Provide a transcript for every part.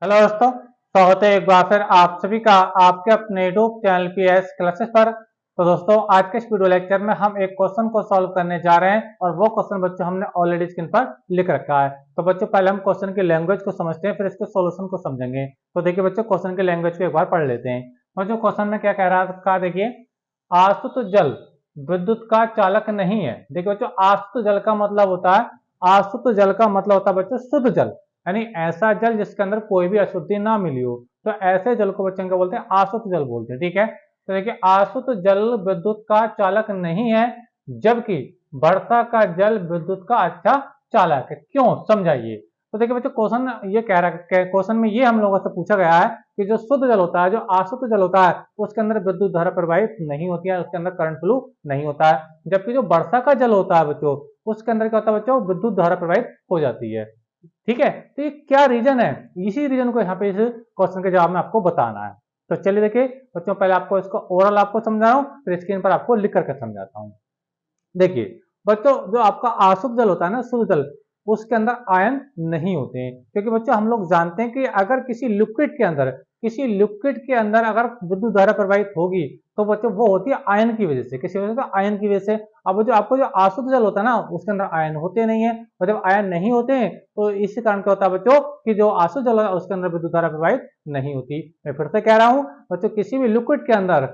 Hello दोस्तों, स्वागत है एक बार फिर आप सभी का आपके अपने यूट्यूब चैनल पीएस क्लासेस पर। तो दोस्तों, आज के इस वीडियो लेक्चर में हम एक क्वेश्चन को सॉल्व करने जा रहे हैं और वो क्वेश्चन बच्चों हमने ऑलरेडी स्क्रीन पर लिख रखा है। तो बच्चों, पहले हम क्वेश्चन की लैंग्वेज को समझते हैं, फिर इसके सॉल्यूशन को समझेंगे। तो देखिए बच्चों, क्वेश्चन की लैंग्वेज को एक बार पढ़ लेते हैं। बच्चों, क्वेश्चन में क्या कह रहा था, देखिए, आसुत जल विद्युत का चालक नहीं है। देखिए बच्चों, आसुत जल का मतलब होता है, आसुत जल का मतलब होता है बच्चों शुद्ध जल, यानी ऐसा जल जिसके अंदर कोई भी अशुद्धि ना मिली हो। तो ऐसे जल को बच्चों क्या बोलते हैं, आसुत जल बोलते हैं। ठीक है, तो देखिए, आसुत जल विद्युत का चालक नहीं है, जबकि वर्षा का जल विद्युत का अच्छा चालक है। क्यों, समझाइए। तो देखिए बच्चों, क्वेश्चन ये कह रहा है, क्वेश्चन में ये हम लोगों से पूछा गया है कि जो शुद्ध जल होता है, जो आसुत जल होता है, उसके अंदर विद्युत धारा प्रवाहित नहीं होती है, उसके अंदर करंट फ्लो नहीं होता है। जबकि जो वर्षा का जल होता है बच्चों, उसके अंदर क्या होता है बच्चों, विद्युत धारा प्रवाहित हो जाती है। ठीक है, तो ये क्या रीजन है, इसी रीजन को यहाँ पे इस क्वेश्चन के जवाब में आपको बताना है। तो चलिए देखिए बच्चों, पहले आपको इसको ओवरऑल आपको समझा रहा हूँ, फिर स्क्रीन पर आपको लिख करके समझाता हूँ। देखिए बच्चों, जो आपका आसुत जल होता है ना, शुद्ध जल, उसके अंदर आयन नहीं होते हैं। क्योंकि बच्चों, हम लोग जानते हैं कि अगर किसी लिक्विड के अंदर अगर विद्युत धारा प्रवाहित होगी, तो बच्चों वो होती है आयन की वजह से, किसी वजह से, आयन की वजह से। अब जो आपको जो आसुत जल होता है ना, उसके अंदर आयन होते नहीं है, और जब आयन नहीं होते हैं तो इसी कारण क्या होता है बच्चों, कि जो आसुत जल है उसके अंदर विद्युत धारा प्रवाहित नहीं होती। मैं फिर से कह रहा हूँ बच्चों, किसी भी लिक्विड के अंदर,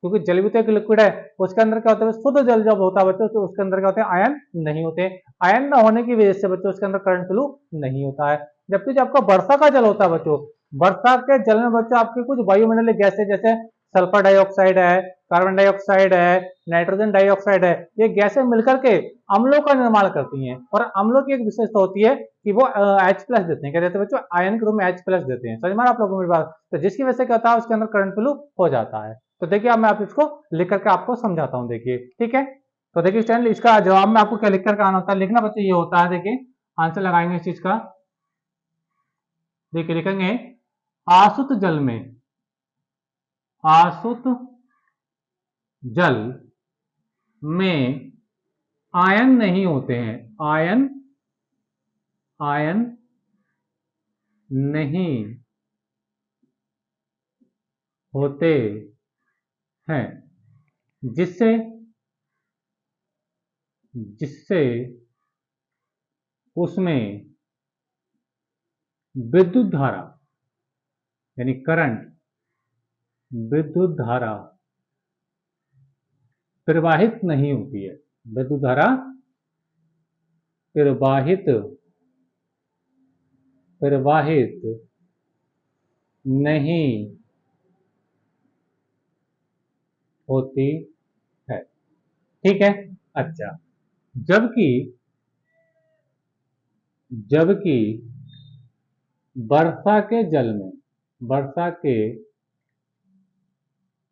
क्योंकि जल भी तो एक लिक्विड है, उसके अंदर क्या होता है, शुद्ध जल जब होता है बच्चों, तो उसके अंदर क्या होते हैं, आयन नहीं होते। आयन न होने की वजह से बच्चों उसके अंदर करंट फ्लो नहीं होता है। जबकि जो आपका वर्षा का जल होता है बच्चों, वर्षा के जल में बच्चों आपके कुछ वायुमंडलीय गैसें, जैसे सल्फर डाइऑक्साइड है, कार्बन डाइऑक्साइड है, नाइट्रोजन डाइऑक्साइड है, ये गैसें मिलकर के अम्लों का निर्माण करती हैं। और अम्लों की एक विशेषता होती है कि वो H प्लस देते हैं। क्या देते हैं बच्चों, आयन के रूप में H प्लस देते हैं। समझ में आप लोगों को मेरी बात। तो जिसकी वजह से क्या होता है, उसके अंदर करंट फ्लो हो जाता है। तो देखिए, अब मैं आप इसको लिख करके आपको समझाता हूँ। देखिए, ठीक है, तो देखिए स्टूडेंट, इसका जवाब में आपको क्या लिख करके आना होता है, लिखना बच्चे ये होता है। देखिए, आंसर लगाएंगे इस चीज का। देखिए, लिखेंगे आसुत जल में, आसुत जल में आयन नहीं होते हैं, आयन, आयन नहीं होते हैं, जिससे जिससे उसमें विद्युत धारा, यानी करंट, विद्युत धारा प्रवाहित नहीं होती है, विद्युत धारा प्रवाहित प्रवाहित नहीं होती है। ठीक है, अच्छा, जबकि जबकि वर्षा के जल में, वर्षा के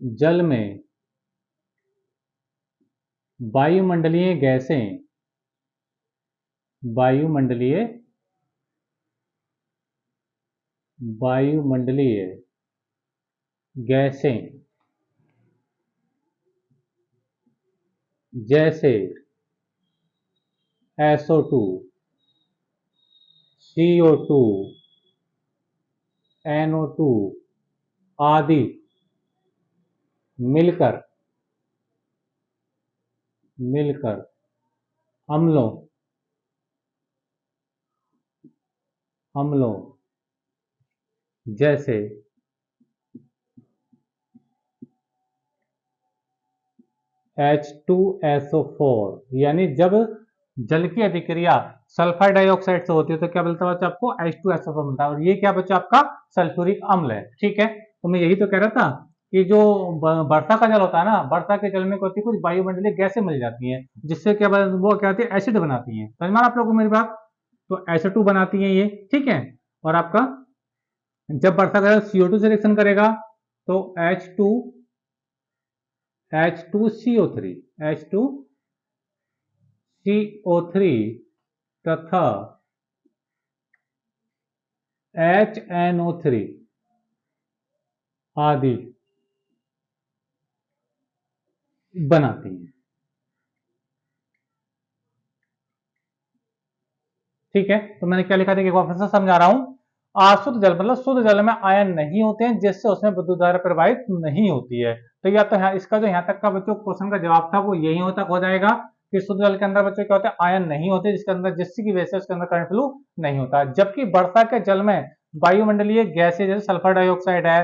जल में वायुमंडलीय गैसें, वायुमंडलीय वायुमंडलीय गैसें, जैसे SO2, CO2, NO2 आदि मिलकर मिलकर अम्लों अम्लों जैसे H2SO4, यानी जब जल की अभिक्रिया सल्फर डाइऑक्साइड से होती है तो क्या मिलता है बच्चा, आपको H2SO4 मिलता है। और ये क्या बच्चा, आपका सल्फ्यूरिक अम्ल है। ठीक है, तो मैं यही तो कह रहा था कि जो वर्षा का जल होता है ना, वर्षा के जल में होती कुछ वायुमंडलीय गैसें मिल जाती हैं, जिससे क्या वो क्या होती है, एसिड बनाती हैं। समझ में आप लोगों को मेरी बात। तो SO2 बनाती हैं ये। ठीक है, और आपका जब वर्षा का जल CO2 से रिएक्शन करेगा तो H2CO3 H2CO3 तथा HNO3 आदि बनाती हैं। ठीक है, तो मैंने क्या लिखा था, एक बार फिर से समझा रहा हूं। अशुद्ध जल मतलब शुद्ध जल में आयन नहीं होते हैं, जिससे उसमें विद्युत धारा प्रवाहित नहीं होती है। तो या तो यहाँ इसका जो यहाँ तक का बच्चों क्वेश्चन का जवाब था वो यही होता हो जाएगा कि शुद्ध जल के अंदर बच्चों क्या होते हैं, आयन नहीं होते, जिसके अंदर जिसकी वजह से उसके अंदर करंट फ्लो नहीं होता। जबकि वर्षा के जल में वायुमंडलीय गैसें जैसे सल्फर डाइऑक्साइड है,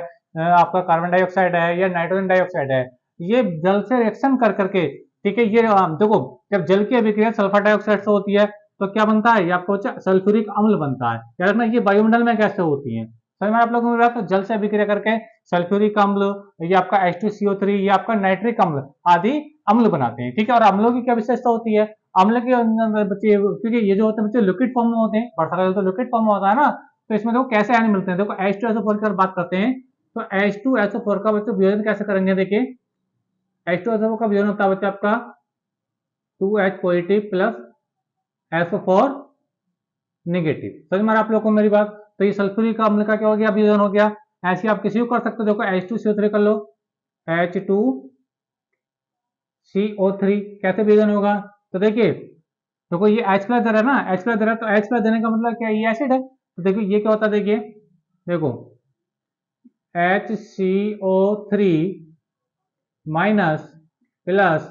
आपका कार्बन डाइऑक्साइड है या नाइट्रोजन डाइऑक्साइड है, ये जल से रिएक्शन कर करके, ठीक है, ये देखो जब जल की अभिक्रिया सल्फर डाइऑक्साइड से होती है तो क्या बनता है, ये आपको सल्फ्यूरिक अम्ल बनता है। याद रखना ये वायुमंडल में कैसे होती है, समझ में आप लोगों को, तो जल से अभिक्रिया करके सल्फ्यूरिक अम्ल, ये आपका H2CO3, ये आपका नाइट्रिक अम्ल आदि अम्ल बनाते हैं। ठीक है, और अम्लों की क्या विशेषता होती है, अम्ल के अंदर बच्चे, क्योंकि ये जो होते हैं बच्चे लिक्विड फॉर्म में होते हैं, वर्षा का जल तो लिक्विड फॉर्म में होता है ना, तो इसमें देखो कैसे आयन मिलते हैं। देखो H2SO4 की बात करते हैं तो H2SO4 का बच्चों वियोजन कैसे करेंगे, देखिए H2SO4 का वियोजन होता है बच्चे आपका 2H positive plus SO4 negative. समझ में आप लोगों को मेरी बात। तो ये सल्फ्यूरिक अम्ल का क्या हो गया, वियोजन हो गया। ऐसे आप किसी को कर सकते हो, देखो H2CO3 कर लो, H2CO3 कैसे वियोजन होगा, तो देखिए देखो ये H प्लस दे रहा है ना, H प्लस दे रहा है, तो H प्लस देने का मतलब क्या, ये एसिड है। तो देखिए ये क्या होता है, देखिए देखो HCO3 minus plus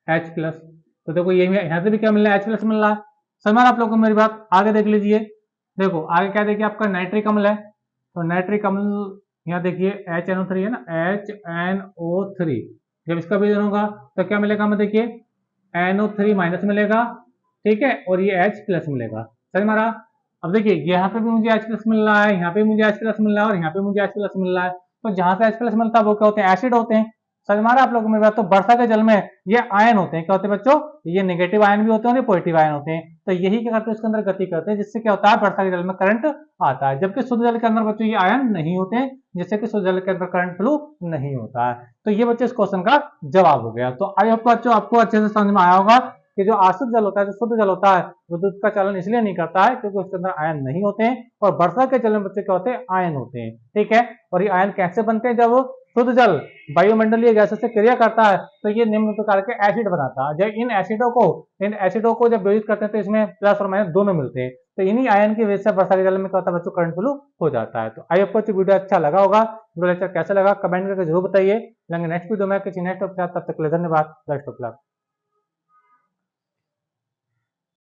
H plus, तो देखो ये यहाँ से भी क्या मिल रहा है, H प्लस मिल रहा है। समझ आप लोगों को मेरी बात। आगे देख लीजिए, देखो आगे क्या देखिए आपका नाइट्रिक अम्ल है, तो नाइट्रिक अम्ल यहाँ देखिए HNO3 है ना, HNO3 जब इसका वियोजन होगा तो क्या मिलेगा हमें, देखिए NO3 माइनस मिलेगा, ठीक है, और ये H प्लस मिलेगा। समझ में आ रहा। अब देखिए यहाँ पे भी मुझे H प्लस मिल रहा है, यहाँ पे मुझे H प्लस मिल रहा है, और यहाँ पे मुझे H प्लस मिल रहा है, तो जहां से H प्लस मिलता है वो क्या होते हैं, एसिड होते हैं। समझ में आ रहा है आप लोगों को मेरी बात। तो वर्षा के जल में ये आयन होते हैं, क्या होते हैं बच्चों, ये नेगेटिव आयन भी होते हैं और ये पॉजिटिव आयन होते हैं। तो यही क्या करते हैं, उसके अंदर गति करते हैं, जिससे क्या होता है, वर्षा के जल में करंट आता है। जबकि शुद्ध जल के अंदर बच्चों ये आयन नहीं होते हैं, जिससे कि शुद्ध जल के अंदर करंट फ्लो नहीं होता है। तो ये बच्चों इस क्वेश्चन का जवाब हो गया। तो आई होप बच्चों आपको अच्छे से समझ में आया होगा कि जो अशुद्ध जल होता है, जो शुद्ध जल होता है, विद्युत का चलन इसलिए नहीं करता है क्योंकि उसके अंदर आयन नहीं होते हैं, और वर्षा के जल में बच्चे क्या होते हैं, आयन होते हैं। ठीक है, और ये आयन कैसे बनते हैं, जब शुद्ध जल वायुमंडलीय गैसों से क्रिया करता है तो ये निम्न प्रकार के एसिड बनाता है। जब इन एसिडों को जब वियोजित करते हैं तो इसमें प्लस और माइनस दोनों मिलते हैं। तो इन्हीं आयन की वजह से वर्षा के जल में क्या होता है बच्चों, करंट फ्लो हो जाता है। तो आई होप आपको वीडियो अच्छा लगा होगा, वीडियो लेक्चर कैसा लगा कमेंट करके जरूर बताइए। लेंगे नेक्स्ट वीडियो में किसी नेक्स्ट टॉपिक के साथ, तब तक के लिए धन्यवाद। Best of luck.